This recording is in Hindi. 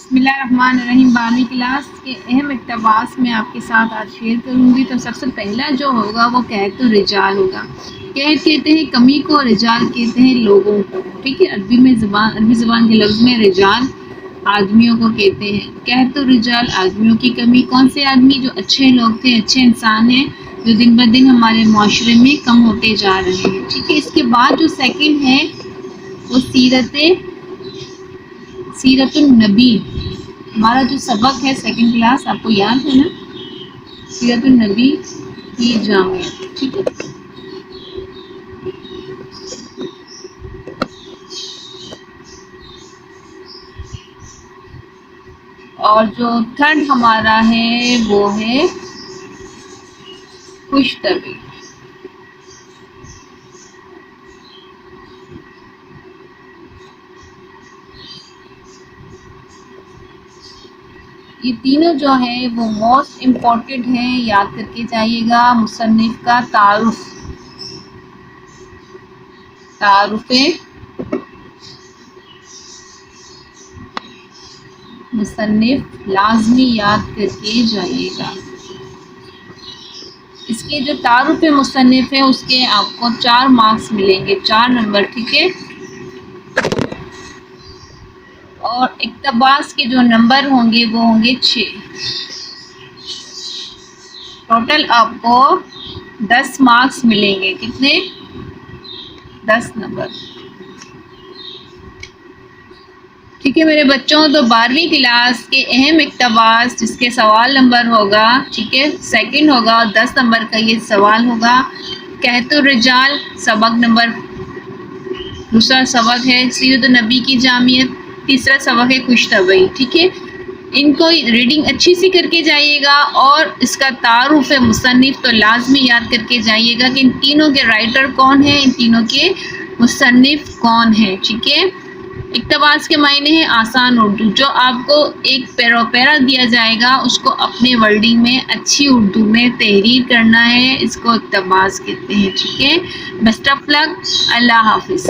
बिस्मिल्लाहिर्रहमानिर्रहीम 12वीं क्लास के अहम इक़्तिबास में आपके साथ आज शेयर करूंगी। तो सबसे पहला जो होगा वो कहतु रिजाल होगा। कहत कहते हैं कमी को, रिजाल कहते हैं लोगों को। ठीक है, अरबी ज़बान के लफ्ज़ में रिजाल आदमियों को कहते हैं। कहतु रिजाल आदमियों की कमी। कौन से आदमी? जो अच्छे लोग थे, अच्छे इंसान हैं, जो दिन ब दिन हमारे माशरे में कम होते जा रहे हैं। ठीक है, इसके बाद जो सेकंड है वो सीरतुन नबी। हमारा जो सबक है सेकंड क्लास, आपको याद है ना, सीरतुन नबी की जामियत। ठीक है, और जो थर्ड हमारा है वो है खुशतबी। ये तीनों जो है वो मोस्ट इम्पोर्टेंट है, याद करके जाइएगा। मुसन्निफ का तारुफ़े मुसन्निफ लाजमी याद करके जाइएगा। इसके जो तारुफ़े मुसन्निफ है उसके आपको 4 मार्क्स मिलेंगे, 4 नंबर। ठीक है, और इक़्तिबास के जो नंबर होंगे वो होंगे 6। टोटल आपको 10 मार्क्स मिलेंगे। कितने? 10 नंबर। ठीक है मेरे बच्चों, तो 12वीं क्लास के अहम इक़्तिबास जिसके सवाल नंबर होगा, ठीक है, सेकंड होगा और 10 नंबर का ये सवाल होगा। कहतु रिजाल सबक नंबर, दूसरा सबक है सीरत नबी की जामियत, तीसरा सबक है खुशतबी। ठीक है, इनको रीडिंग अच्छी सी करके जाइएगा और इसका तारुफ है मुसन्निफ तो लाजमी याद करके जाइएगा कि इन तीनों के राइटर कौन है, इन तीनों के मुसन्निफ कौन है। ठीक है, इक़्तिबास के मायने हैं आसान उर्दू। जो आपको एक पैरा दिया जाएगा उसको अपने वर्डिंग में अच्छी उर्दू में तहरीर करना है, इसको इक़्तिबास कहते हैं। ठीक है, बेस्ट ऑफ लक, अल्लाह हाफिज़।